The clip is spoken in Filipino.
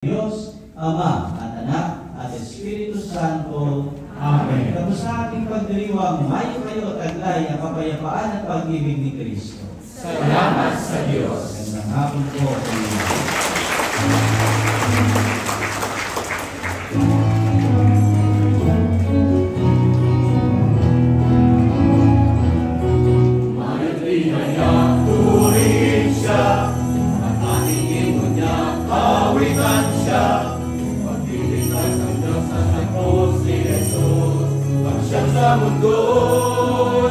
Diyos, Ama at Anak at Espiritu Santo. Amen. Tapos sa ating pagdiriwang, mayo kayo at taglay ang kapayapaan at pag-ibig ni Kristo. Salamat sa Diyos. Magandang hapon po. Sa mundo